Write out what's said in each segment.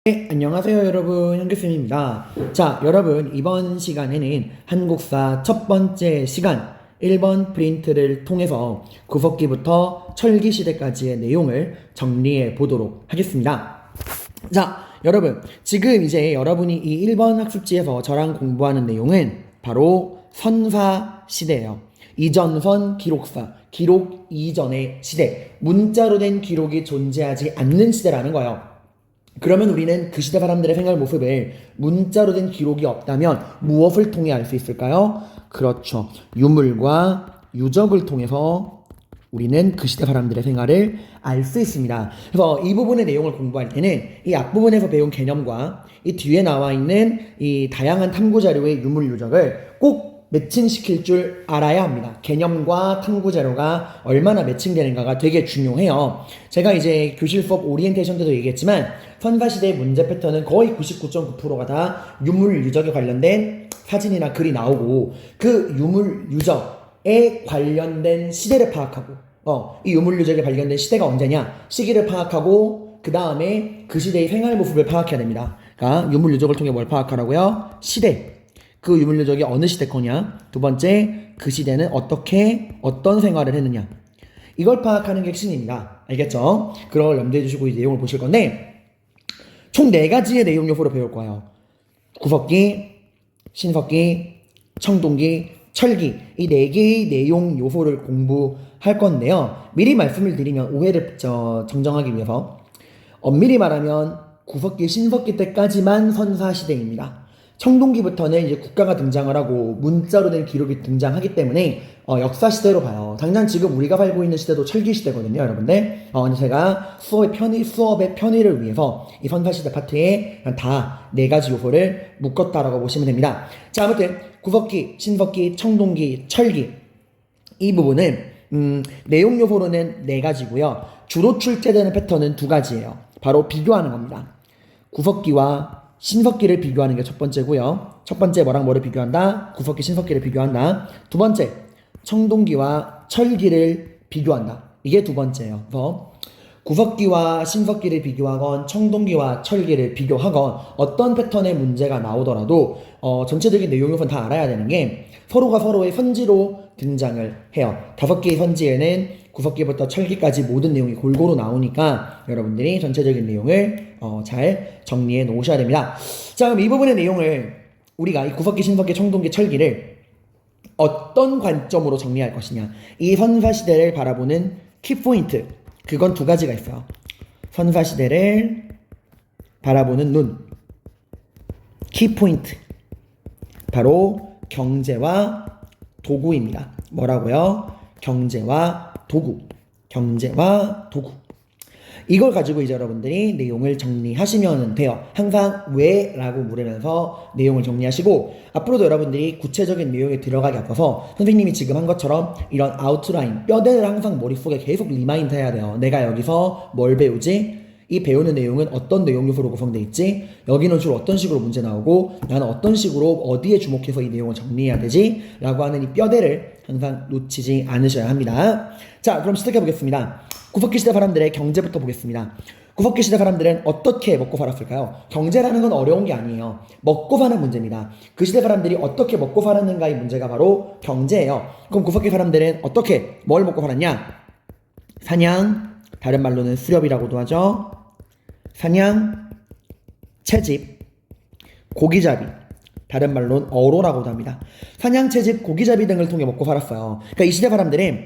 네, 안녕하세요 여러분, 현규쌤입니다. 자, 여러분, 이번 시간에는 한국사 첫 번째 시간 1번 프린트를 통해서 구석기부터 철기시대까지의 내용을 정리해 보도록 하겠습니다. 자, 여러분, 지금 이제 여러분이 이 1번 학습지에서 저랑 공부하는 내용은 바로 선사시대예요. 이전선 기록사, 기록 이전의 시대, 문자로 된 기록이 존재하지 않는 시대라는 거예요. 그러면 우리는 그 시대 사람들의 생활 모습을 문자로 된 기록이 없다면 무엇을 통해 알 수 있을까요? 그렇죠. 유물과 유적을 통해서 우리는 그 시대 사람들의 생활을 알 수 있습니다. 그래서 이 부분의 내용을 공부할 때는 이 앞부분에서 배운 개념과 이 뒤에 나와 있는 이 다양한 탐구 자료의 유물 유적을 꼭 매칭시킬 줄 알아야 합니다. 개념과 탐구 자료가 얼마나 매칭되는가가 되게 중요해요. 제가 이제 교실 수업 오리엔테이션 때도 얘기했지만 선사시대의 문제 패턴은 거의 99.9%가 다 유물 유적에 관련된 사진이나 글이 나오고 그 유물 유적에 관련된 시대를 파악하고 이 유물 유적에 발견된 시대가 언제냐 시기를 파악하고 그 다음에 그 시대의 생활 모습을 파악해야 됩니다. 그러니까 유물 유적을 통해 뭘 파악하라고요? 시대. 그 유물 유적이 어느 시대 거냐? 두 번째, 그 시대는 어떤 생활을 했느냐? 이걸 파악하는 게 핵심입니다. 알겠죠? 그런 걸 염두해 주시고 이 내용을 보실 건데 총 4가지의 내용 요소를 배울 거예요. 구석기, 신석기, 청동기, 철기 이 4개의 내용 요소를 공부할 건데요. 미리 말씀을 드리면 오해를 정정하기 위해서 엄밀히 말하면 구석기, 신석기 때까지만 선사시대입니다. 청동기부터는 이제 국가가 등장을 하고 문자로 된 기록이 등장하기 때문에 역사시대로 봐요. 당장 지금 우리가 살고 있는 시대도 철기시대거든요, 여러분들. 제가 수업의 편의를 위해서 이 선사시대 파트에 다 4가지 요소를 묶었다라고 보시면 됩니다. 자, 아무튼 구석기, 신석기, 청동기, 철기 이 부분은 내용 요소로는 4가지고요. 주로 출제되는 패턴은 2가지예요. 바로 비교하는 겁니다. 구석기와 신석기를 비교하는 게 첫 번째고요. 첫 번째 뭐랑 뭐를 비교한다? 구석기, 신석기를 비교한다. 두 번째, 청동기와 철기를 비교한다. 이게 두 번째예요. 그래서 구석기와 신석기를 비교하건 청동기와 철기를 비교하건 어떤 패턴의 문제가 나오더라도 전체적인 내용 요소는 다 알아야 되는 게 서로가 서로의 선지로 등장을 해요. 5개의 선지에는 구석기부터 철기까지 모든 내용이 골고루 나오니까 여러분들이 전체적인 내용을 잘 정리해 놓으셔야 됩니다. 자, 그럼 이 부분의 내용을 우리가 이 구석기, 신석기, 청동기, 철기를 어떤 관점으로 정리할 것이냐 이 선사시대를 바라보는 키포인트 그건 2가지가 있어요. 선사시대를 바라보는 눈 키포인트 바로 경제와 도구입니다. 뭐라고요? 경제와 도구. 이걸 가지고 이제 여러분들이 내용을 정리하시면 돼요. 항상 왜? 라고 물으면서 내용을 정리하시고 앞으로도 여러분들이 구체적인 내용에 들어가기 앞서서 선생님이 지금 한 것처럼 이런 아웃라인, 뼈대를 항상 머릿속에 계속 리마인드 해야 돼요. 내가 여기서 뭘 배우지? 이 배우는 내용은 어떤 내용 요소로 구성되어 있지? 여기는 주로 어떤 식으로 문제 나오고 나는 어떤 식으로 어디에 주목해서 이 내용을 정리해야 되지? 라고 하는 이 뼈대를 항상 놓치지 않으셔야 합니다. 자, 그럼 시작해 보겠습니다. 구석기 시대 사람들의 경제부터 보겠습니다. 구석기 시대 사람들은 어떻게 먹고 살았을까요? 경제라는 건 어려운 게 아니에요. 먹고 사는 문제입니다. 그 시대 사람들이 어떻게 먹고 살았는가의 문제가 바로 경제예요. 그럼 구석기 사람들은 뭘 먹고 살았냐? 사냥, 다른 말로는 수렵이라고도 하죠. 사냥, 채집, 고기잡이, 다른 말로는 어로라고도 합니다. 사냥, 채집, 고기잡이 등을 통해 먹고 살았어요. 그러니까 이 시대 사람들은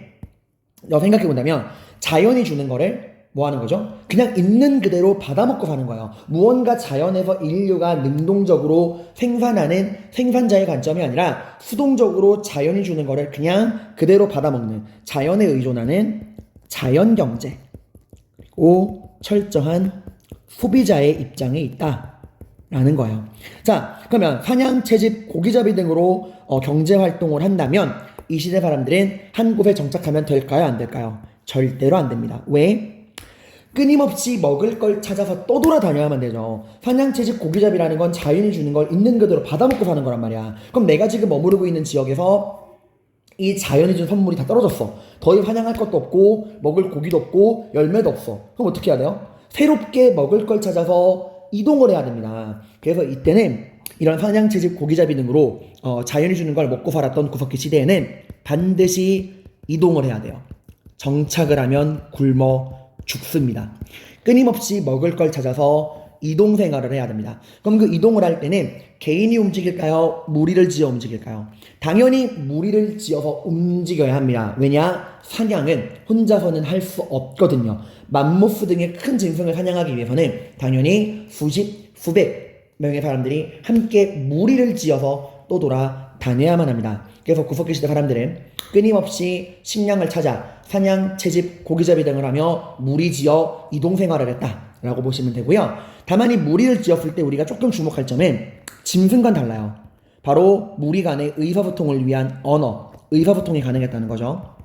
생각해본다면 자연이 주는 거를 뭐 하는 거죠? 그냥 있는 그대로 받아먹고 사는 거예요. 무언가 자연에서 인류가 능동적으로 생산하는 생산자의 관점이 아니라 수동적으로 자연이 주는 거를 그냥 그대로 받아먹는 자연에 의존하는 자연경제 그리고 철저한 소비자의 입장에 있다라는 거예요. 자, 그러면 사냥, 채집, 고기잡이 등으로 경제활동을 한다면 이 시대 사람들은 한 곳에 정착하면 될까요? 안 될까요? 절대로 안 됩니다. 왜? 끊임없이 먹을 걸 찾아서 떠돌아다녀야만 되죠. 사냥, 채집, 고기잡이라는 건 자연이 주는 걸 있는 그대로 받아먹고 사는 거란 말이야. 그럼 내가 지금 머무르고 있는 지역에서 이 자연이 준 선물이 다 떨어졌어. 더 이상 사냥할 것도 없고 먹을 고기도 없고 열매도 없어. 그럼 어떻게 해야 돼요? 새롭게 먹을 걸 찾아서 이동을 해야 됩니다. 그래서 이때는 이런 사냥, 채집, 고기잡이 등으로 자연이 주는 걸 먹고 살았던 구석기 시대에는 반드시 이동을 해야 돼요. 정착을 하면 굶어 죽습니다. 끊임없이 먹을 걸 찾아서 이동 생활을 해야 됩니다. 그럼 그 이동을 할 때는 개인이 움직일까요? 무리를 지어 움직일까요? 당연히 무리를 지어서 움직여야 합니다. 왜냐? 사냥은 혼자서는 할 수 없거든요. 맘모스 등의 큰 짐승을 사냥하기 위해서는 당연히 수십, 수백 명의 사람들이 함께 무리를 지어서 떠돌아 다녀야만 합니다. 그래서 구석기 시대 사람들은 끊임없이 식량을 찾아 사냥, 채집, 고기잡이 등을 하며 무리지어 이동생활을 했다라고 보시면 되고요. 다만 이 무리를 지었을 때 우리가 조금 주목할 점은 짐승과는 달라요. 바로 무리 간의 의사소통을 위한 언어, 의사소통이 가능했다는 거죠.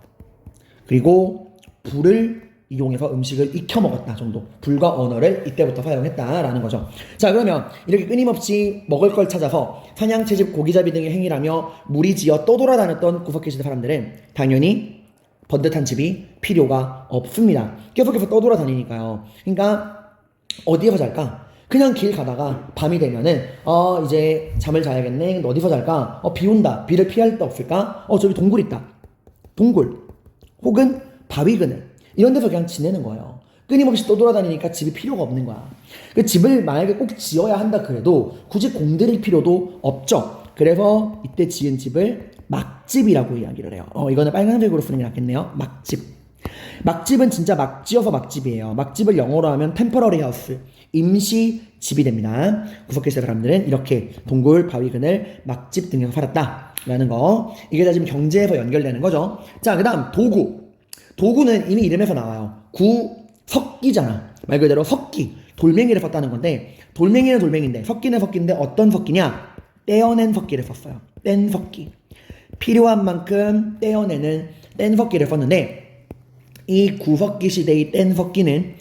그리고 불을 이용해서 음식을 익혀 먹었다 정도. 불과 언어를 이때부터 사용했다라는 거죠. 자, 그러면 이렇게 끊임없이 먹을 걸 찾아서 사냥, 채집, 고기잡이 등의 행위를 하며 무리지어 떠돌아다녔던 구석기 시대 사람들은 당연히 번듯한 집이 필요가 없습니다. 계속해서 떠돌아다니니까요. 그러니까 어디에서 잘까? 그냥 길 가다가 밤이 되면은 이제 잠을 자야겠네. 어디서 잘까? 비 온다. 비를 피할 데 없을까? 저기 동굴 있다. 동굴 혹은 바위 그늘 이런 데서 그냥 지내는 거예요. 끊임없이 떠돌아다니니까 집이 필요가 없는 거야. 그 집을 만약에 꼭 지어야 한다 그래도 굳이 공들일 필요도 없죠. 그래서 이때 지은 집을 막집이라고 이야기를 해요. 이거는 빨간색으로 쓰는 게 낫겠네요. 막집. 막집은 진짜 막 지어서 막집이에요. 막집을 영어로 하면 temporary house, 임시 집이 됩니다. 구석기 시대 사람들은 이렇게 동굴, 바위 그늘, 막집 등에서 살았다라는 거. 이게 다 지금 경제에서 연결되는 거죠. 자, 그 다음 도구. 도구는 이미 이름에서 나와요. 석기잖아. 말 그대로 석기, 돌멩이를 썼다는 건데 돌멩이는 돌멩이인데 석기는 석기인데 어떤 석기냐? 떼어낸 석기를 썼어요. 뗀 석기. 필요한 만큼 떼어내는 뗀 석기를 썼는데 이 구석기 시대의 뗀 석기는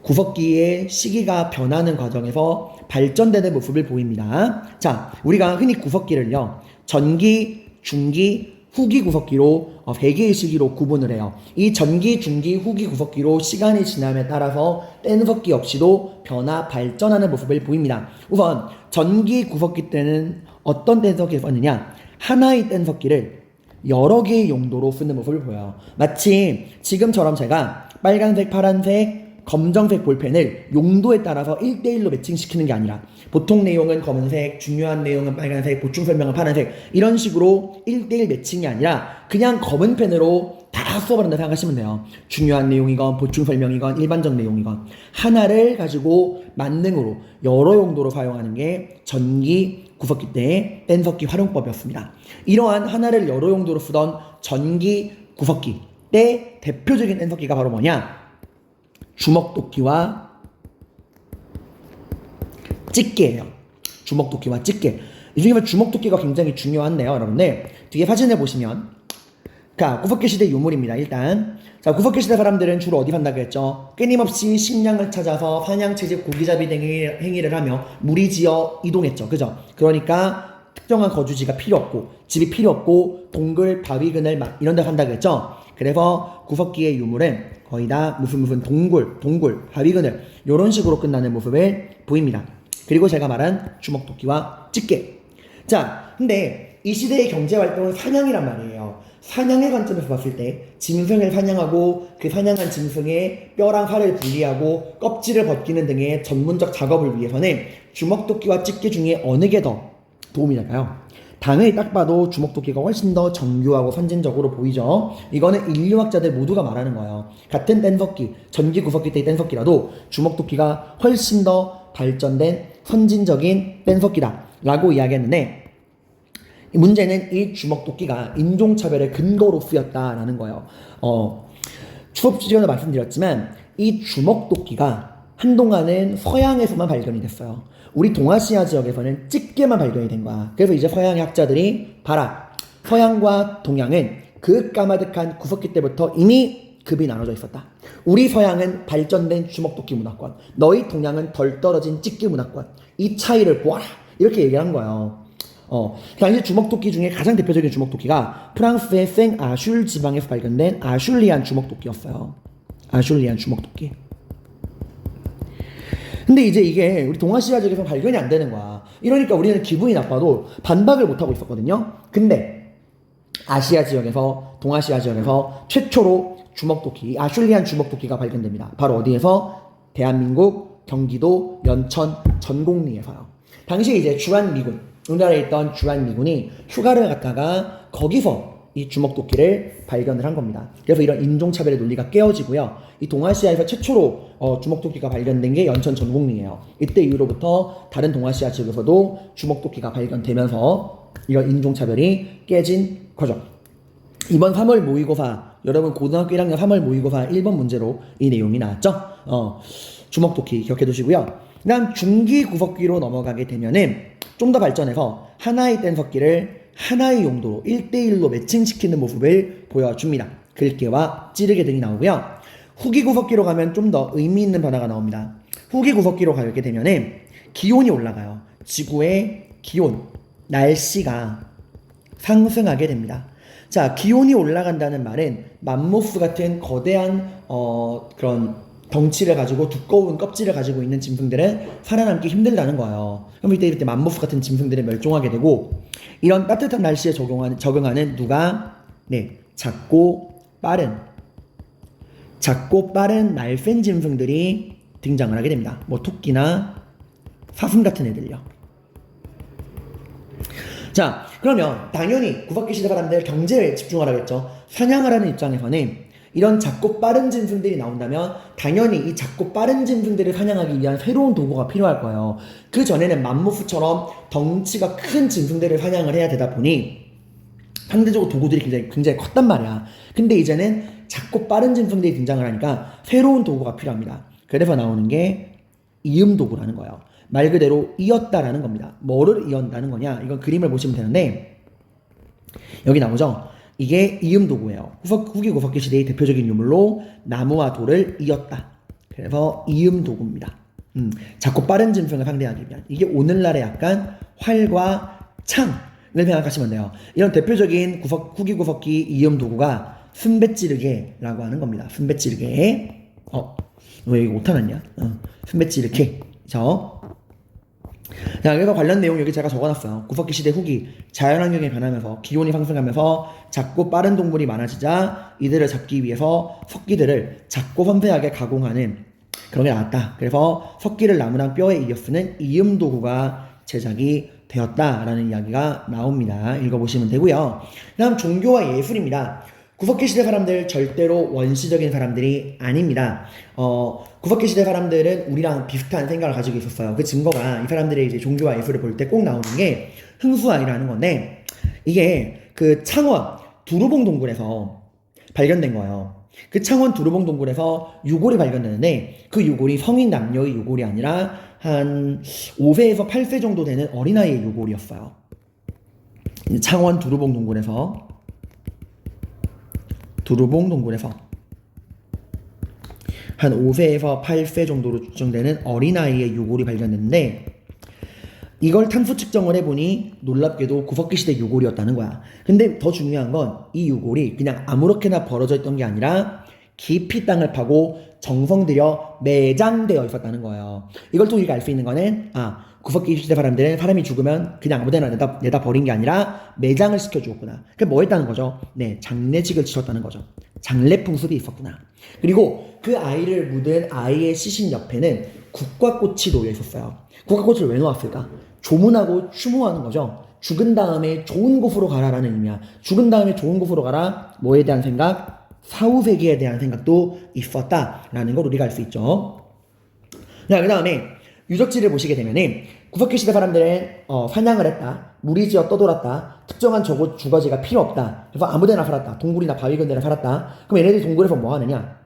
구석기의 시기가 변하는 과정에서 발전되는 모습을 보입니다. 자, 우리가 흔히 구석기를요 전기, 중기, 후기 구석기로 3개의 시기로 구분을 해요. 이 전기, 중기, 후기 구석기로 시간이 지남에 따라서 뗀 석기 역시도 변화, 발전하는 모습을 보입니다. 우선 전기 구석기 때는 어떤 뗀 석기를 썼느냐? 하나의 뗀 석기를 여러 개의 용도로 쓰는 모습을 보여요. 마치 지금처럼 제가 빨간색, 파란색, 검정색 볼펜을 용도에 따라서 1대1로 매칭시키는 게 아니라 보통 내용은 검은색, 중요한 내용은 빨간색, 보충 설명은 파란색 이런 식으로 1대1 매칭이 아니라 그냥 검은 펜으로 다 써버린다 생각하시면 돼요. 중요한 내용이건 보충 설명이건 일반적 내용이건 하나를 가지고 만능으로 여러 용도로 사용하는 게 전기 구석기 때의 뗀 석기 활용법이었습니다. 이러한 하나를 여러 용도로 쓰던 전기 구석기 때 대표적인 뗀 석기가 바로 뭐냐? 주먹도끼와 집게예요. 주먹도끼와 집게. 이 중에 주먹도끼가 굉장히 중요한데요, 여러분들. 뒤에 사진을 보시면, 자, 구석기 시대 유물입니다. 일단, 자, 구석기 시대 사람들은 주로 어디 산다고 했죠? 끊임없이 식량을 찾아서 사냥, 채집, 고기잡이 등의 행위를 하며 무리지어 이동했죠, 그죠? 그러니까 특정한 거주지가 필요 없고, 집이 필요 없고, 동굴, 바위 그늘 막 이런 데 산다고 했죠? 그래서 구석기의 유물은 거의 다 무슨 동굴, 바위 그늘 이런 식으로 끝나는 모습을 보입니다. 그리고 제가 말한 주먹도끼와 집게. 자, 근데 이 시대의 경제활동은 사냥이란 말이에요. 사냥의 관점에서 봤을 때 짐승을 사냥하고 그 사냥한 짐승의 뼈랑 살을 분리하고 껍질을 벗기는 등의 전문적 작업을 위해서는 주먹도끼와 집게 중에 어느 게 더 도움이 될까요? 당연히 딱 봐도 주먹도끼가 훨씬 더 정교하고 선진적으로 보이죠. 이거는 인류학자들 모두가 말하는 거예요. 같은 뗀 석기, 전기 구석기 때의 뗀 석기라도 주먹도끼가 훨씬 더 발전된 선진적인 뗀 석기다 라고 이야기했는데 문제는 이 주먹도끼가 인종차별의 근거로 쓰였다라는 거예요. 추억 시간에 말씀드렸지만 이 주먹도끼가 한동안은 서양에서만 발견이 됐어요. 우리 동아시아 지역에서는 집게만 발견이 된 거야. 그래서 이제 서양의 학자들이 봐라, 서양과 동양은 그 까마득한 구석기 때부터 이미 급이 나눠져 있었다. 우리 서양은 발전된 주먹도끼 문화권, 너희 동양은 덜 떨어진 집게 문화권. 이 차이를 보아라. 이렇게 얘기한 거예요. 당시 주먹도끼 중에 가장 대표적인 주먹도끼가 프랑스의 생 아슐 지방에서 발견된 아슐리안 주먹도끼였어요. 아슐리안 주먹도끼. 근데 이제 이게 우리 동아시아 지역에서 발견이 안 되는 거야. 이러니까 우리는 기분이 나빠도 반박을 못 하고 있었거든요. 근데 아시아 지역에서, 동아시아 지역에서 최초로 주먹도끼, 아슐리안 주먹도끼가 발견됩니다. 바로 어디에서? 대한민국 경기도 연천 전곡리에서요. 당시 이제 주한미군, 우리나라에 있던 주한미군이 휴가를 갔다가 거기서 이 주먹도끼를 발견을 한 겁니다. 그래서 이런 인종차별의 논리가 깨어지고요. 이 동아시아에서 최초로 주먹도끼가 발견된 게 연천 전곡리예요. 이때 이후로부터 다른 동아시아 지역에서도 주먹도끼가 발견되면서 이런 인종차별이 깨진 거죠. 이번 3월 모의고사, 여러분 고등학교 1학년 3월 모의고사 1번 문제로 이 내용이 나왔죠. 주먹도끼 기억해 두시고요. 그 다음 중기 구석기로 넘어가게 되면은 좀 더 발전해서 하나의 뗀석기를 하나의 용도로 1대1로 매칭시키는 모습을 보여줍니다. 글귀와 찌르개 등이 나오고요. 후기 구석기로 가면 좀 더 의미 있는 변화가 나옵니다. 후기 구석기로 가게 되면은 기온이 올라가요. 지구의 기온, 날씨가 상승하게 됩니다. 자, 기온이 올라간다는 말은 맘모스 같은 거대한 그런 덩치를 가지고 두꺼운 껍질을 가지고 있는 짐승들은 살아남기 힘들다는 거예요. 그럼 이때 맘모스 같은 짐승들은 멸종하게 되고, 이런 따뜻한 날씨에 적응하는 누가? 네, 작고 빠른 날쌘 짐승들이 등장을 하게 됩니다. 뭐 토끼나 사슴 같은 애들요. 자, 그러면 당연히 구석기 시대 사람들 경제에 집중하라고 했죠. 사냥하라는 입장에서는 이런 작고 빠른 짐승들이 나온다면 당연히 이 작고 빠른 짐승들을 사냥하기 위한 새로운 도구가 필요할 거예요. 그 전에는 맘모스처럼 덩치가 큰 짐승들을 사냥을 해야 되다 보니 상대적으로 도구들이 굉장히 컸단 말이야. 근데 이제는 작고 빠른 짐승들이 등장을 하니까 새로운 도구가 필요합니다. 그래서 나오는 게 이음 도구라는 거예요. 말 그대로 이었다라는 겁니다. 뭐를 이었다는 거냐? 이건 그림을 보시면 되는데 여기 나오죠? 이게 이음 도구예요. 후기 구석기 시대의 대표적인 유물로 나무와 돌을 이었다. 그래서 이음 도구입니다. 작고 빠른 짐승을 상대하기 위한. 이게 오늘날의 약간 활과 창을 생각하시면 돼요. 이런 대표적인 후기 구석기 이음 도구가 순배찌르개라고 하는 겁니다. 순배찌르개. 왜 이거 못하놨냐? 순배찌르개. 자, 그래서 관련 내용 여기 제가 적어놨어요. 구석기 시대 후기, 자연환경이 변하면서 기온이 상승하면서 작고 빠른 동물이 많아지자 이들을 잡기 위해서 석기들을 작고 섬세하게 가공하는 그런 게 나왔다. 그래서 석기를 나무랑 뼈에 이어 쓰는 이음 도구가 제작이 되었다라는 이야기가 나옵니다. 읽어보시면 되고요. 다음 종교와 예술입니다. 구석기 시대 사람들 절대로 원시적인 사람들이 아닙니다. 구석기 시대 사람들은 우리랑 비슷한 생각을 가지고 있었어요. 그 증거가 이 사람들의 이제 종교와 예술을 볼 때 꼭 나오는 게 흥수아이라는 건데, 이게 그 창원 두루봉 동굴에서 발견된 거예요. 그 창원 두루봉 동굴에서 유골이 발견되는데 그 유골이 성인 남녀의 유골이 아니라 한 5세에서 8세 정도 되는 어린아이의 유골이었어요. 창원 두루봉 동굴에서 한 5세에서 8세 정도로 추정되는 어린아이의 유골이 발견됐는데 이걸 탄소 측정을 해보니 놀랍게도 구석기 시대 유골이었다는 거야. 근데 더 중요한 건 이 유골이 그냥 아무렇게나 벌어져 있던 게 아니라 깊이 땅을 파고 정성 들여 매장되어 있었다는 거예요. 이걸 또 우리가 알 수 있는 거는 구석기 시대 사람들은 사람이 죽으면 그냥 아무데나 내다 버린 게 아니라 매장을 시켜주었구나. 그게 뭐 했다는 거죠? 네, 장례식을 치렀다는 거죠. 장례 풍습이 있었구나. 그리고 그 아이를 묻은 아이의 시신 옆에는 국화꽃이 놓여 있었어요. 국화꽃을 왜 놓았을까? 조문하고 추모하는 거죠. 죽은 다음에 좋은 곳으로 가라라는 의미야. 죽은 다음에 좋은 곳으로 가라. 뭐에 대한 생각? 사후세계에 대한 생각도 있었다라는 걸 우리가 알 수 있죠. 자, 그 다음에 유적지를 보시게 되면은 구석기 시대 사람들은 사냥을 했다. 무리지어 떠돌았다. 특정한 주거지가 필요 없다. 그래서 아무데나 살았다. 동굴이나 바위 근처에 살았다. 그럼 얘네들이 동굴에서 뭐 하느냐?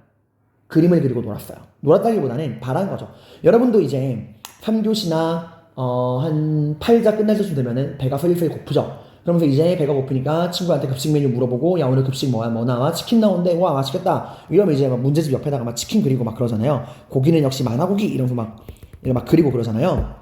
그림을 그리고 놀았어요. 놀았다기보다는 바란 거죠. 여러분도 이제 3교시나 한 8자 끝날 때쯤 되면은 배가 슬슬 고프죠. 그러면서 이제 배가 고프니까 친구한테 급식 메뉴 물어보고, 야 오늘 급식 뭐 나와? 치킨 나온대. 와 맛있겠다. 이러면 이제 막 문제집 옆에다가 막 치킨 그리고 막 그러잖아요. 고기는 역시 만화고기 이러면서 막 그리고 그러잖아요.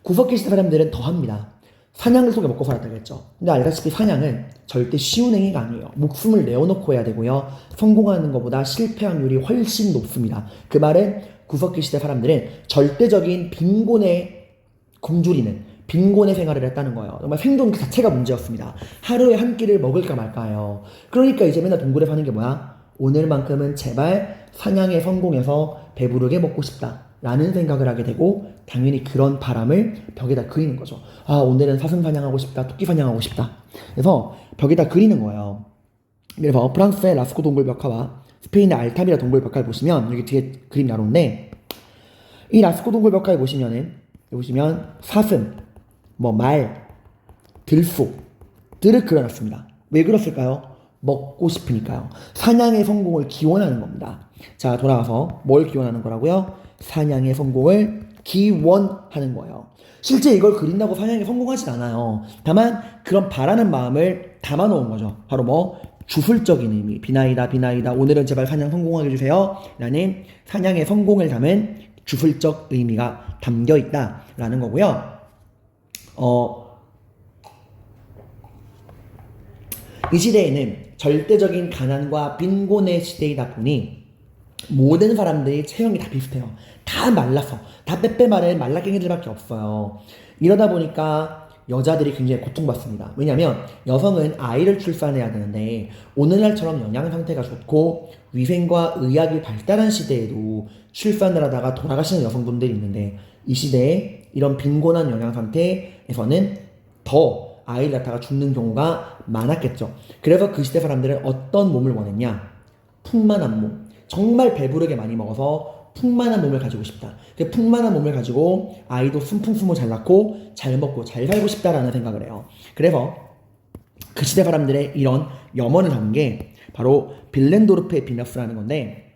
구석기 시대 사람들은 더 합니다. 사냥을 통해 먹고 살았다고 했죠. 근데 알다시피 사냥은 절대 쉬운 행위가 아니에요. 목숨을 내어놓고 해야 되고요. 성공하는 것보다 실패 확률이 훨씬 높습니다. 그 말은 구석기 시대 사람들은 절대적인 빈곤에 굶주리는 빈곤의 생활을 했다는 거예요. 정말 생존 그 자체가 문제였습니다. 하루에 한 끼를 먹을까 말까요. 그러니까 이제 맨날 동굴에 사는 게 뭐야? 오늘만큼은 제발 사냥에 성공해서 배부르게 먹고 싶다 라는 생각을 하게 되고, 당연히 그런 바람을 벽에다 그리는 거죠. 아, 오늘은 사슴 사냥하고 싶다, 토끼 사냥하고 싶다. 그래서 벽에다 그리는 거예요. 그래서 프랑스의 라스코 동굴 벽화와 스페인의 알타미라 동굴 벽화를 보시면, 여기 뒤에 그림 나오는데, 이 라스코 동굴 벽화에 보시면 사슴, 말, 들소들을 그려놨습니다. 왜 그렸을까요? 먹고 싶으니까요. 사냥의 성공을 기원하는 겁니다. 자, 돌아와서 뭘 기원하는 거라고요? 사냥의 성공을 기원하는 거예요. 실제 이걸 그린다고 사냥에 성공하진 않아요. 다만 그런 바라는 마음을 담아놓은 거죠. 바로 주술적인 의미, 비나이다 오늘은 제발 사냥 성공하게 해주세요 라는 사냥의 성공을 담은 주술적 의미가 담겨 있다라는 거고요. 이 시대에는 절대적인 가난과 빈곤의 시대이다 보니 모든 사람들이 체형이 다 비슷해요. 다 말라서, 다 빼빼 마른 말라깽이들밖에 없어요. 이러다 보니까 여자들이 굉장히 고통받습니다. 왜냐하면 여성은 아이를 출산해야 되는데, 오늘날처럼 영양 상태가 좋고 위생과 의학이 발달한 시대에도 출산을 하다가 돌아가시는 여성분들이 있는데, 이 시대에 이런 빈곤한 영양 상태에서는 더 아이를 낳다가 죽는 경우가 많았겠죠. 그래서 그 시대 사람들은 어떤 몸을 원했냐? 풍만한 몸. 정말 배부르게 많이 먹어서 풍만한 몸을 가지고 싶다. 그 풍만한 몸을 가지고 아이도 숨풍숨을 잘 낳고 잘 먹고 잘 살고 싶다라는 생각을 해요. 그래서 그 시대 사람들의 이런 염원을 담은 게 바로 빌렌도르프의 비너스라는 건데,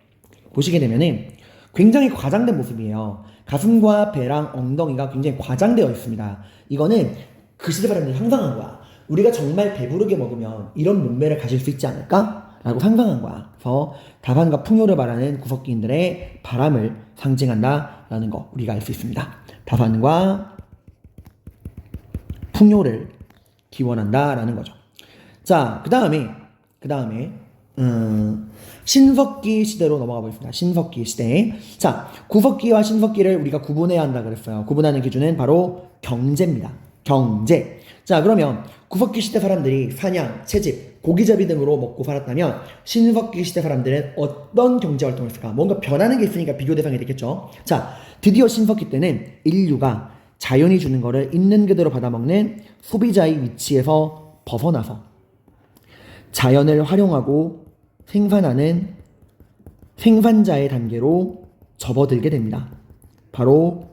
보시게 되면은 굉장히 과장된 모습이에요. 가슴과 배랑 엉덩이가 굉장히 과장되어 있습니다. 이거는 그 시대 사람들이 상상한 거야. 우리가 정말 배부르게 먹으면 이런 몸매를 가질 수 있지 않을까? 라고 상상한 거야. 그래서 다반과 풍요를 바라는 구석기인들의 바람을 상징한다라는 거 우리가 알 수 있습니다. 다반과 풍요를 기원한다라는 거죠. 자, 그 다음에 신석기 시대로 넘어가 보겠습니다. 신석기 시대. 자, 구석기와 신석기를 우리가 구분해야 한다 그랬어요. 구분하는 기준은 바로 경제입니다. 경제. 자, 그러면 구석기 시대 사람들이 사냥, 채집, 고기잡이 등으로 먹고 살았다면 신석기 시대 사람들은 어떤 경제 활동을 했을까? 뭔가 변하는 게 있으니까 비교 대상이 되겠죠. 자, 드디어 신석기 때는 인류가 자연이 주는 거를 있는 그대로 받아먹는 소비자의 위치에서 벗어나서 자연을 활용하고 생산하는 생산자의 단계로 접어들게 됩니다. 바로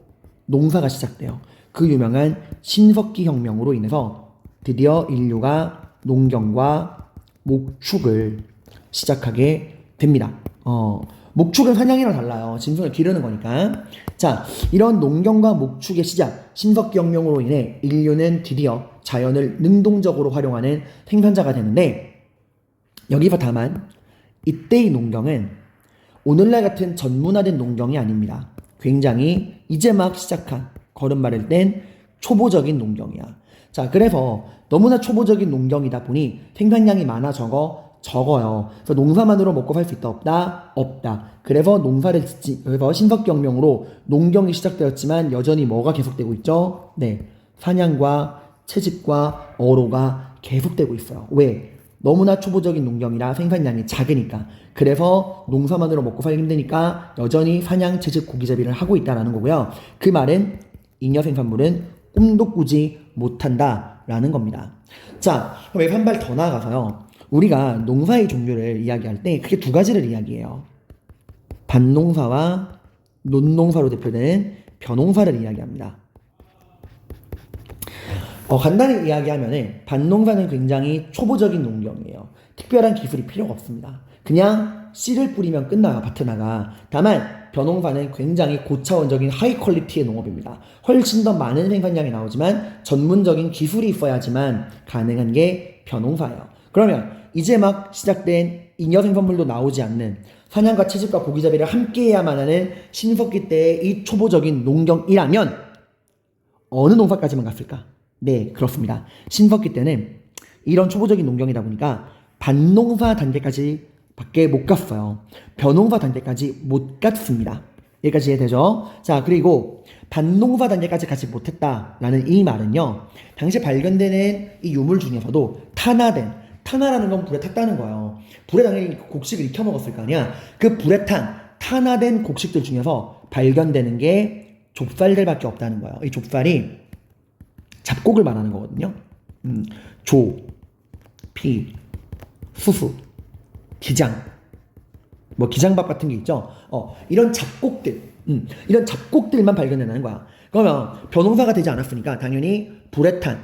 농사가 시작돼요. 그 유명한 신석기 혁명으로 인해서 드디어 인류가 농경과 목축을 시작하게 됩니다. 목축은 사냥이랑 달라요. 짐승을 기르는 거니까. 자, 이런 농경과 목축의 시작, 신석기 혁명으로 인해 인류는 드디어 자연을 능동적으로 활용하는 생산자가 되는데, 여기서 다만 이때의 농경은 오늘날 같은 전문화된 농경이 아닙니다. 굉장히 이제 막 시작한, 걸음마를 뗀 초보적인 농경이야. 자, 그래서 너무나 초보적인 농경이다 보니 생산량이 많아 적어요. 그래서 농사만으로 먹고 살 수 있다 없다? 없다. 그래서 그래서 신석기혁명으로 농경이 시작되었지만 여전히 뭐가 계속되고 있죠? 네, 사냥과 채집과 어로가 계속되고 있어요. 왜? 너무나 초보적인 농경이라 생산량이 작으니까. 그래서 농사만으로 먹고 살기 힘드니까 여전히 사냥, 채집, 고기잡이를 하고 있다는 거고요. 그 말은 잉여 생산물은 꿈도 꾸지 못한다라는 겁니다. 자, 그럼 한 발 더 나아가서요. 우리가 농사의 종류를 이야기할 때 크게 두 가지를 이야기해요. 밭농사와 논농사로 대표되는 벼농사를 이야기합니다. 간단히 이야기하면 밭농사는 굉장히 초보적인 농경이에요. 특별한 기술이 필요가 없습니다. 그냥 씨를 뿌리면 끝나요, 밭에다가. 다만 벼농사는 굉장히 고차원적인 하이 퀄리티의 농업입니다. 훨씬 더 많은 생산량이 나오지만 전문적인 기술이 있어야지만 가능한 게 벼농사예요. 그러면 이제 막 시작된 잉여 생산물도 나오지 않는 사냥과 채집과 고기잡이를 함께 해야만 하는 신석기 때의 이 초보적인 농경이라면 어느 농사까지만 갔을까? 네, 그렇습니다. 신석기 때는 이런 초보적인 농경이다 보니까 밭농사 단계까지 밖에 못 갔어요. 벼농사 단계까지 못 갔습니다. 여기까지 이해되죠? 자, 그리고 반농사 단계까지 가지 못했다라는 이 말은요, 당시 발견되는 이 유물 중에서도 탄화라는 건 불에 탔다는 거예요. 불에 당연히 곡식을 익혀 먹었을 거 아니야. 그 불에 탄 탄화된 곡식들 중에서 발견되는 게 좁쌀들밖에 없다는 거예요. 이 좁쌀이 잡곡을 말하는 거거든요. 조, 피, 수수, 기장, 뭐 기장밥 같은 게 있죠. 이런 이런 잡곡들만 발견된다는 거야. 그러면 벼농사가 되지 않았으니까 당연히 불에 탄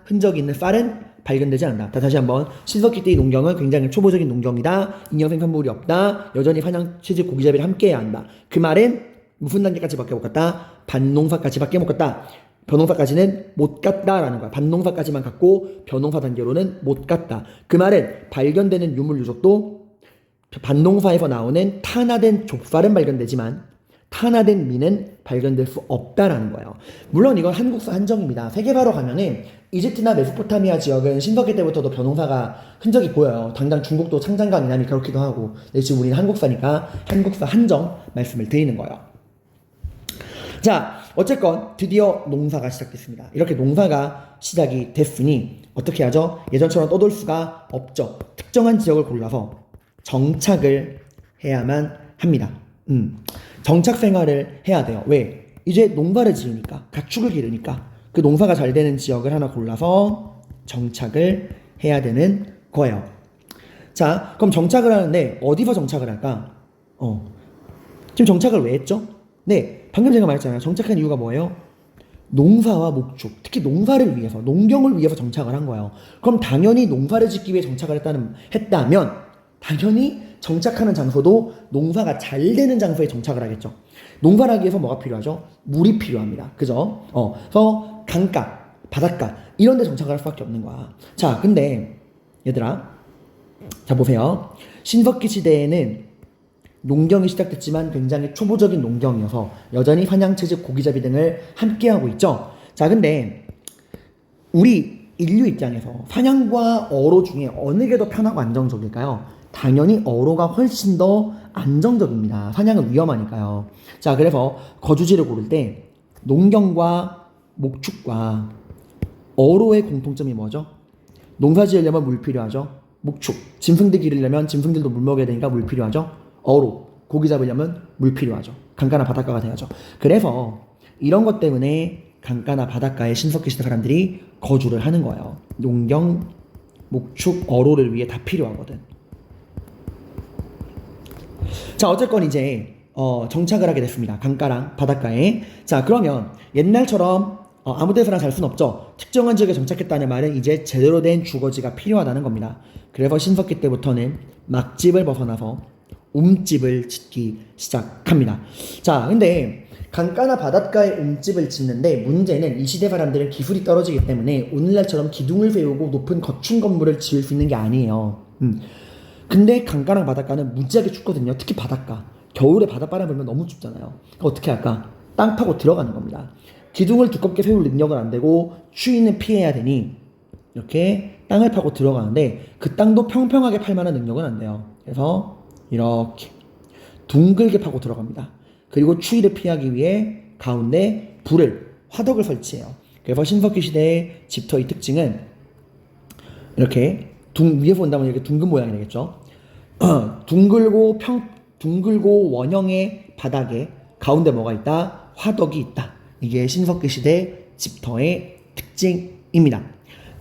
흔적이 있는 쌀은 발견되지 않는다. 다시 한번 신석기 때의 농경은 굉장히 초보적인 농경이다. 인형생산물이 없다. 여전히 사냥, 취직, 고기잡이를 함께해야 한다. 그 말은 무슨 단계까지밖에 못 갔다? 반농사까지밖에 못 갔다. 벼농사까지는 못 갔다라는 거야. 반농사까지만 갔고 벼농사 단계로는 못 갔다. 그 말은 발견되는 유물 유적도 반농사에서 나오는 탄화된 족살은 발견되지만 탄화된 미는 발견될 수 없다라는 거예요. 물론 이건 한국사 한정입니다. 세계사로 가면은 이집트나 메소포타미아 지역은 신석기 때부터도 벼농사가 흔적이 보여요. 당장 중국도 창장과 이남이 그렇기도 하고. 근데 지금 우리는 한국사니까 한국사 한정 말씀을 드리는 거예요. 자, 어쨌건 드디어 농사가 시작됐습니다. 이렇게 농사가 시작이 됐으니 어떻게 하죠? 예전처럼 떠돌 수가 없죠. 특정한 지역을 골라서 정착을 해야만 합니다. 정착 생활을 해야 돼요. 왜? 이제 농사를 지으니까, 가축을 기르니까 그 농사가 잘 되는 지역을 하나 골라서 정착을 해야 되는 거예요. 자, 그럼 정착을 하는데 어디서 정착을 할까? 지금 정착을 왜 했죠? 네, 방금 제가 말했잖아요. 정착한 이유가 뭐예요? 농사와 목축, 특히 농사를 위해서, 농경을 위해서 정착을 한 거예요. 그럼 당연히 농사를 짓기 위해 정착을 했다면 당연히 정착하는 장소도 농사가 잘 되는 장소에 정착을 하겠죠. 농사를 하기 위해서 뭐가 필요하죠? 물이 필요합니다. 그죠? 그래서 강가, 바닷가 이런 데 정착을 할 수밖에 없는 거야. 자, 근데 얘들아, 자 보세요. 신석기 시대에는 농경이 시작됐지만 굉장히 초보적인 농경이어서 여전히 사냥, 채집, 고기잡이 등을 함께하고 있죠. 자, 근데 우리 인류 입장에서 사냥과 어로 중에 어느 게 더 편하고 안정적일까요? 당연히 어로가 훨씬 더 안정적입니다. 사냥은 위험하니까요. 자, 그래서 거주지를 고를 때 농경과 목축과 어로의 공통점이 뭐죠? 농사 지으려면 물 필요하죠. 목축, 짐승들 기르려면 짐승들도 물 먹여야 되니까 물 필요하죠. 어로, 고기 잡으려면 물 필요하죠. 강가나 바닷가가 돼야죠. 그래서 이런 것 때문에 강가나 바닷가에 신석기 시대 사람들이 거주를 하는 거예요. 농경, 목축, 어로를 위해 다 필요하거든. 자, 어쨌건 이제 정착을 하게 됐습니다. 강가랑 바닷가에. 자, 그러면 옛날처럼 아무 데서나 살 수는 없죠. 특정한 지역에 정착했다는 말은 이제 제대로 된 주거지가 필요하다는 겁니다. 그래서 신석기 때부터는 막집을 벗어나서 움집을 짓기 시작합니다. 자, 근데 강가나 바닷가에 움집을 짓는데 문제는 이 시대 사람들은 기술이 떨어지기 때문에 오늘날처럼 기둥을 세우고 높은 거충 건물을 지을 수 있는 게 아니에요. 근데 강가랑 바닷가는 무지하게 춥거든요. 특히 바닷가. 겨울에 바닷바람 불면 너무 춥잖아요. 그러니까 어떻게 할까? 땅 파고 들어가는 겁니다. 기둥을 두껍게 세울 능력은 안 되고 추위는 피해야 되니 이렇게 땅을 파고 들어가는데 그 땅도 평평하게 팔 만한 능력은 안 돼요. 그래서 이렇게 둥글게 파고 들어갑니다. 그리고 추위를 피하기 위해 가운데 화덕을 설치해요. 그래서 신석기 시대의 집터의 특징은 이렇게 위에서 본다면 이렇게 둥근 모양이 되겠죠. 둥글고 원형의 바닥에 가운데 뭐가 있다? 화덕이 있다. 이게 신석기 시대 집터의 특징입니다.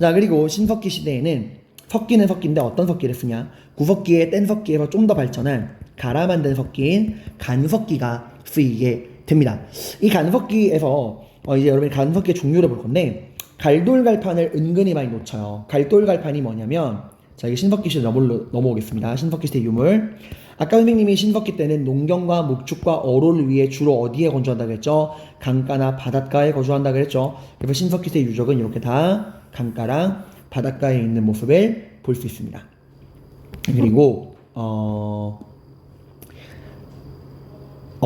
자, 그리고 신석기 시대에는 석기는 석기인데 어떤 석기를 쓰냐? 구석기에 뗀석기에서 좀 더 발전한 갈아 만든 석기인 간석기가 쓰이게 됩니다. 이 간석기에서 이제 여러분이 간석기의 종류를 볼 건데 갈돌갈판을 은근히 많이 놓쳐요. 갈돌갈판이 뭐냐면 자, 이게 신석기 시대 넘어오겠습니다. 신석기 시대 유물. 아까 선생님이 신석기 때는 농경과 목축과 어로를 위해 주로 어디에 거주한다고 했죠? 강가나 바닷가에 거주한다고 했죠. 그래서 신석기 시대 유적은 이렇게 다 강가랑 바닷가에 있는 모습을 볼 수 있습니다. 그리고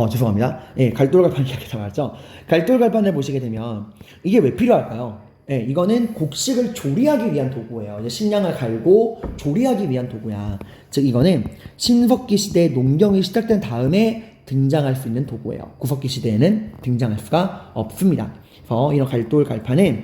죄송합니다. 예, 갈돌갈판 이야기 다 말했죠. 갈돌갈판을 보시게 되면 이게 왜 필요할까요? 네, 이거는 곡식을 조리하기 위한 도구예요. 이제 식량을 갈고 조리하기 위한 도구야. 즉 이거는 신석기 시대 농경이 시작된 다음에 등장할 수 있는 도구예요. 구석기 시대에는 등장할 수가 없습니다. 그래서 이런 갈돌 갈판은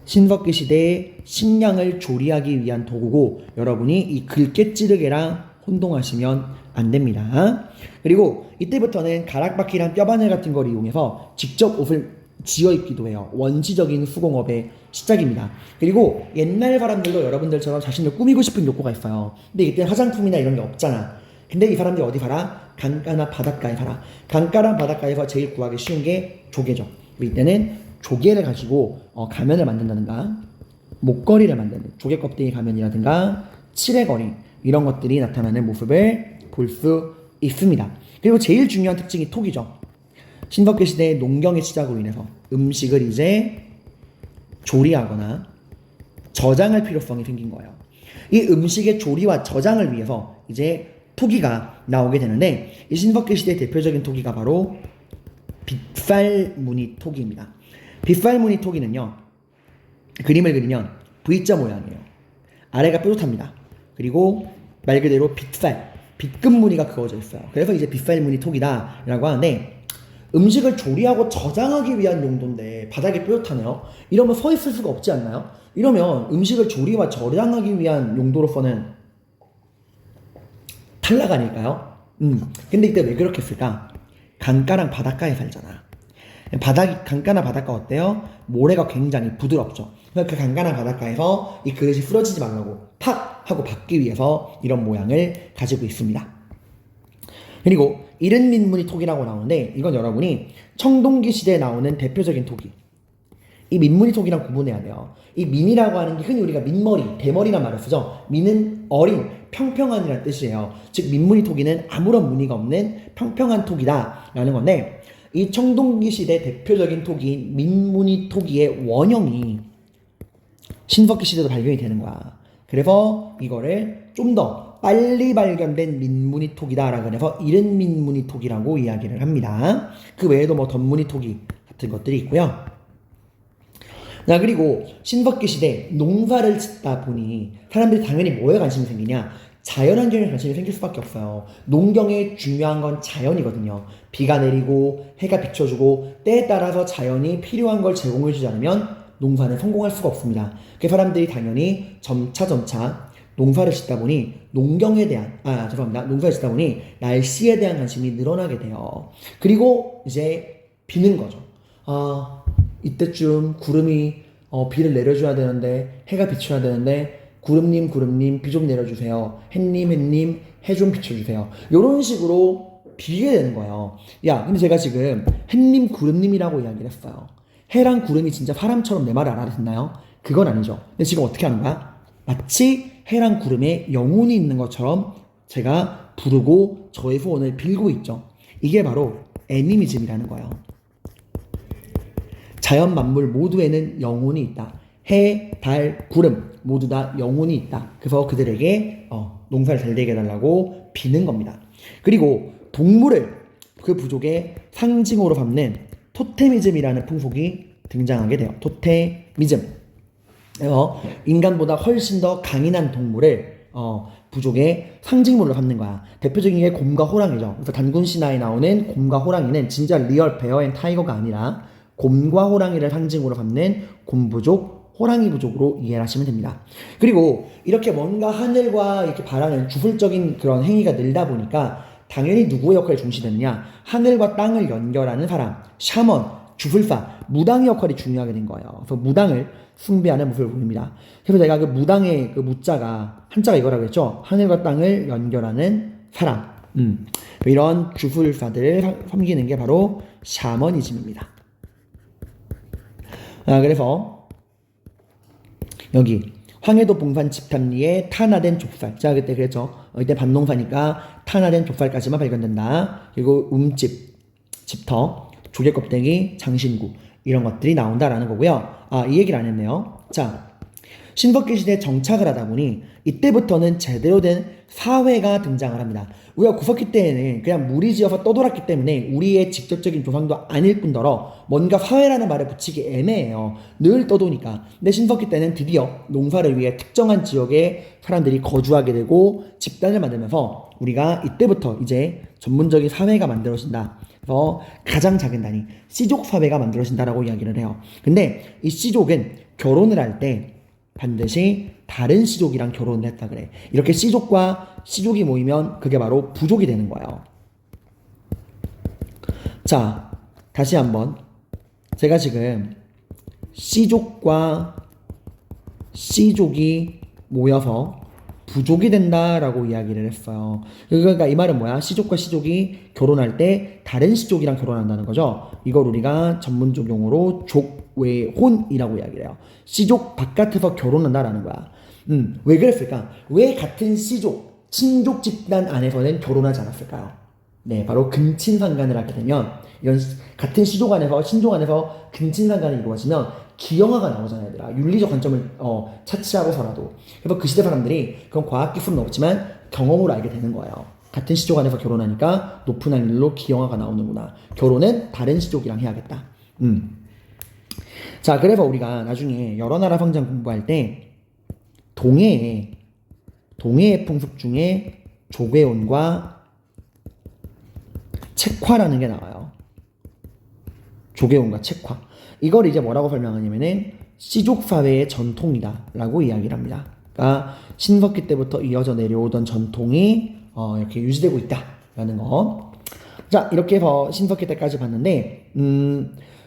신석기 시대에 식량을 조리하기 위한 도구고 여러분이 이 긁게 찌르개랑 혼동하시면 안 됩니다. 그리고 이때부터는 가락바퀴랑 뼈바늘 같은 걸 이용해서 직접 옷을 지어 입기도 해요. 원시적인 수공업의 시작입니다. 그리고 옛날 사람들도 여러분들처럼 자신을 꾸미고 싶은 욕구가 있어요. 근데 이때 화장품이나 이런 게 없잖아. 근데 이 사람들이 어디 살아? 강가나 바닷가에 살아. 강가나 바닷가에서 제일 구하기 쉬운 게 조개죠. 이때는 조개를 가지고 가면을 만든다든가 목걸이를 만드는 조개 껍데기 가면이라든가 칠해거리 이런 것들이 나타나는 모습을 볼 수 있습니다. 그리고 제일 중요한 특징이 톡이죠. 신석기 시대의 농경의 시작으로 인해서 음식을 이제 조리하거나 저장할 필요성이 생긴 거예요. 이 음식의 조리와 저장을 위해서 이제 토기가 나오게 되는데 이 신석기 시대의 대표적인 토기가 바로 빗살무늬 토기입니다. 빗살무늬 토기는요. 그림을 그리면 V자 모양이에요. 아래가 뾰족합니다. 그리고 말 그대로 빗살, 빗금 무늬가 그어져 있어요. 그래서 이제 빗살무늬 토기다 라고 하는데 음식을 조리하고 저장하기 위한 용도인데 바닥이 뾰족하네요. 이러면 서 있을 수가 없지 않나요? 이러면 음식을 조리와 저장하기 위한 용도로서는 탈락 아닐까요? 근데 이때 왜 그렇게 했을까? 강가랑 바닷가에 살잖아. 강가나 바닷가 어때요? 모래가 굉장히 부드럽죠. 그래서 그 강가나 바닷가에서 이 그릇이 쓰러지지 말라고 팍 하고 박기 위해서 이런 모양을 가지고 있습니다. 그리고 이른 민무늬 톡이라고 나오는데 이건 여러분이 청동기 시대에 나오는 대표적인 톡이 이 민무늬 톡이랑 구분해야 돼요. 이 민이라고 하는 게 흔히 우리가 민머리, 대머리란 말을 쓰죠. 민은 어린, 평평한이라는 뜻이에요. 즉 민무늬 톡이는 아무런 무늬가 없는 평평한 톡이다 라는 건데 이 청동기 시대 대표적인 톡인 민무늬 톡이의 원형이 신석기 시대도 발견이 되는 거야. 그래서 이거를 좀 더 빨리 발견된 민무늬 톡이다라고 해서 이른 민무늬 톡이라고 이야기를 합니다. 그 외에도 뭐 덧무늬 톡이 같은 것들이 있고요. 자, 그리고 신석기 시대 농사를 짓다 보니 사람들이 당연히 뭐에 관심이 생기냐? 자연환경에 관심이 생길 수밖에 없어요. 농경의 중요한 건 자연이거든요. 비가 내리고 해가 비춰주고 때에 따라서 자연이 필요한 걸 제공해주지 않으면 농사는 성공할 수가 없습니다. 그 사람들이 당연히 점차 농사를 짓다 보니 농사를 짓다 보니 날씨에 대한 관심이 늘어나게 돼요. 그리고 이제 비는 거죠. 이때쯤 구름이 비를 내려줘야 되는데 해가 비춰야 되는데 구름님 비 좀 내려주세요. 햇님 해 좀 비춰주세요. 이런 식으로 비게 되는 거예요. 야, 근데 제가 지금 햇님 구름님이라고 이야기를 했어요. 해랑 구름이 진짜 사람처럼 내 말을 알아듣나요? 그건 아니죠. 근데 지금 어떻게 하는 거야? 마치 해랑 구름에 영혼이 있는 것처럼 제가 부르고 저의 소원을 빌고 있죠. 이게 바로 애니미즘이라는 거예요. 자연 만물 모두에는 영혼이 있다. 해, 달, 구름 모두 다 영혼이 있다. 그래서 그들에게 농사를 잘 되게 해달라고 비는 겁니다. 그리고 동물을 그 부족의 상징으로 삼는 토테미즘이라는 풍속이 등장하게 돼요. 토테미즘. 그래서 인간보다 훨씬 더 강인한 동물을 부족의 상징물로 삼는 거야. 대표적인 게 곰과 호랑이죠. 그래서 단군 신화에 나오는 곰과 호랑이는 진짜 리얼 베어 앤 타이거가 아니라 곰과 호랑이를 상징으로 삼는 곰부족, 호랑이 부족으로 이해를 하시면 됩니다. 그리고 이렇게 뭔가 하늘과 이렇게 바라는 주술적인 그런 행위가 늘다 보니까 당연히 누구의 역할이 중시되느냐? 하늘과 땅을 연결하는 사람, 샤먼, 주술사, 무당의 역할이 중요하게 된 거예요. 그래서 무당을 숭배하는 모습을 보입니다. 그래서 제가 그 무당의 그 무자가 한자가 이거라고 했죠. 하늘과 땅을 연결하는 사람. 이런 주술사들을 섬기는 게 바로 샤머니즘입니다. 그래서 여기 황해도 봉산 집탐리에 탄화된 족살. 제가 그때 그랬죠. 이때 반농사니까 탄화된 족살까지만 발견된다. 그리고 움집, 집터, 조개 껍데기, 장신구 이런 것들이 나온다라는 거고요. 이 얘기를 안 했네요. 자, 신석기 시대에 정착을 하다 보니 이때부터는 제대로 된 사회가 등장을 합니다. 우리가 구석기 때에는 그냥 무리지어서 떠돌았기 때문에 우리의 직접적인 조상도 아닐 뿐더러 뭔가 사회라는 말을 붙이기 애매해요. 늘 떠도니까. 근데 신석기 때는 드디어 농사를 위해 특정한 지역에 사람들이 거주하게 되고 집단을 만들면서 우리가 이때부터 이제 전문적인 사회가 만들어진다. 그래서 가장 작은 단위 씨족 사회가 만들어진다라고 이야기를 해요. 근데 이 씨족은 결혼을 할 때 반드시 다른 씨족이랑 결혼을 했다 그래. 이렇게 씨족과 씨족이 모이면 그게 바로 부족이 되는 거예요. 자, 다시 한번 제가 지금 씨족과 씨족이 모여서 부족이 된다라고 이야기를 했어요. 그러니까 이 말은 뭐야? 씨족과 씨족이 결혼할 때 다른 씨족이랑 결혼한다는 거죠. 이걸 우리가 전문적 용어로 족외혼이라고 이야기를 해요. 씨족 바깥에서 결혼한다라는 거야. 왜 그랬을까? 왜 같은 씨족, 친족 집단 안에서는 결혼하지 않았을까요? 네, 바로 근친상간을 하게 되면 이런 같은 씨족 안에서 신족 안에서 근친상간이 이루어지면 기형아가 나오잖아요, 얘들아. 윤리적 관점을 차치하고서라도. 그래서 그 시대 사람들이 그런 과학 기술은 없지만 경험으로 알게 되는 거예요. 같은 씨족 안에서 결혼하니까 높은 확률로 기형아가 나오는구나. 결혼은 다른 씨족이랑 해야겠다. 자, 그래서 우리가 나중에 여러 나라 성장 공부할 때 동해의 풍습 중에 조계혼과 책화라는 게 나와요. 조계혼과 책화. 이걸 이제 뭐라고 설명하냐면은 씨족 사회의 전통이다 라고 이야기를 합니다. 그러니까 신석기 때부터 이어져 내려오던 전통이 이렇게 유지되고 있다 라는 거. 자, 이렇게 해서 신석기 때까지 봤는데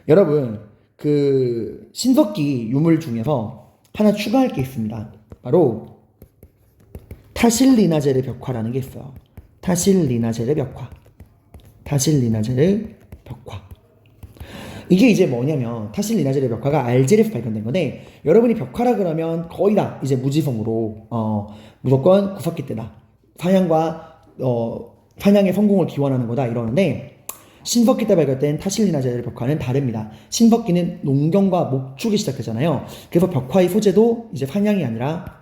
여러분 그 신석기 유물 중에서 하나 추가할 게 있습니다. 바로 타실리나제르 벽화라는 게 있어요. 타실리나제르 벽화. 이게 이제 뭐냐면 타실리나제르 벽화가 알제리에서 발견된 건데 여러분이 벽화라 그러면 거의 다 이제 무지성으로 무조건 구석기 때다. 사냥의 성공을 기원하는 거다 이러는데 신석기 때 발견된 타실리나제르 벽화는 다릅니다. 신석기는 농경과 목축이 시작되잖아요. 그래서 벽화의 소재도 이제 사냥이 아니라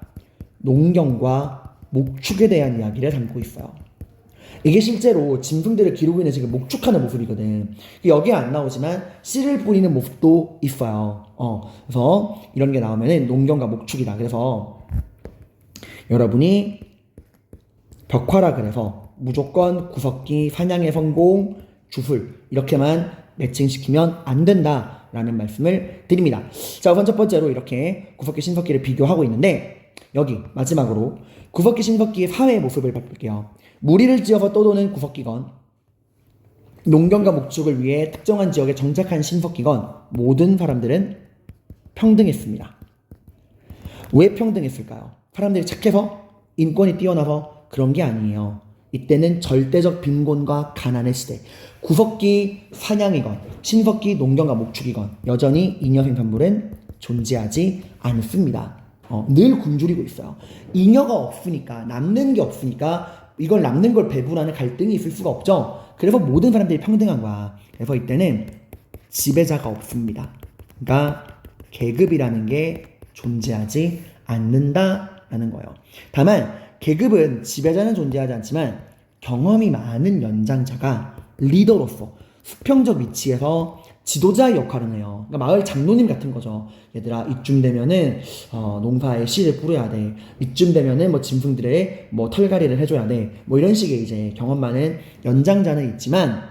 농경과 목축에 대한 이야기를 담고 있어요. 이게 실제로 짐승들을 기르고 있는 지금 목축하는 모습이거든. 여기에 안 나오지만 씨를 뿌리는 모습도 있어요. 그래서 이런 게 나오면은 농경과 목축이다. 그래서 여러분이 벽화라 그래서 무조건 구석기, 사냥의 성공, 주술 이렇게만 매칭시키면 안 된다라는 말씀을 드립니다. 자, 우선 첫 번째로 이렇게 구석기, 신석기를 비교하고 있는데 여기 마지막으로 구석기, 신석기의 사회의 모습을 볼게요. 무리를 지어서 떠도는 구석기건 농경과 목축을 위해 특정한 지역에 정착한 신석기건 모든 사람들은 평등했습니다. 왜 평등했을까요? 사람들이 착해서? 인권이 뛰어나서? 그런 게 아니에요. 이때는 절대적 빈곤과 가난의 시대. 구석기 사냥이건 신석기 농경과 목축이건 여전히 잉여 생산물은 존재하지 않습니다. 늘 굶주리고 있어요. 잉여가 없으니까 남는 게 없으니까 이걸 남는 걸 배분하는 갈등이 있을 수가 없죠. 그래서 모든 사람들이 평등한 거야. 그래서 이때는 지배자가 없습니다. 그러니까 계급이라는 게 존재하지 않는다라는 거예요. 다만 계급은 지배자는 존재하지 않지만 경험이 많은 연장자가 리더로서 수평적 위치에서 지도자의 역할을 해요. 그러니까 마을 장로님 같은 거죠. 얘들아 이쯤 되면은 농사에 씨를 뿌려야 돼. 이쯤 되면은 뭐 짐승들의 뭐 털갈이를 해줘야 돼. 뭐 이런 식의 이제 경험 많은 연장자는 있지만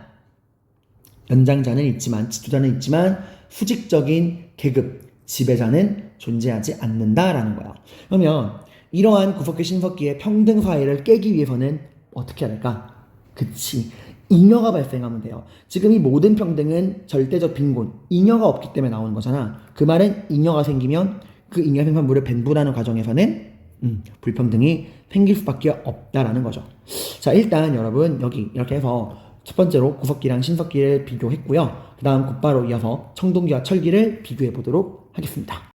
지도자는 있지만 수직적인 계급 지배자는 존재하지 않는다라는 거야. 그러면 이러한 구석기 신석기의 평등 사회를 깨기 위해서는 어떻게 해야 될까? 그치. 잉여가 발생하면 돼요. 지금 이 모든 평등은 절대적 빈곤, 잉여가 없기 때문에 나오는 거잖아. 그 말은 잉여가 생기면 그 잉여 생산물을 배분하는 과정에서는 불평등이 생길 수밖에 없다라는 거죠. 자, 일단 여러분 여기 이렇게 해서 첫 번째로 구석기랑 신석기를 비교했고요. 그 다음 곧바로 이어서 청동기와 철기를 비교해 보도록 하겠습니다.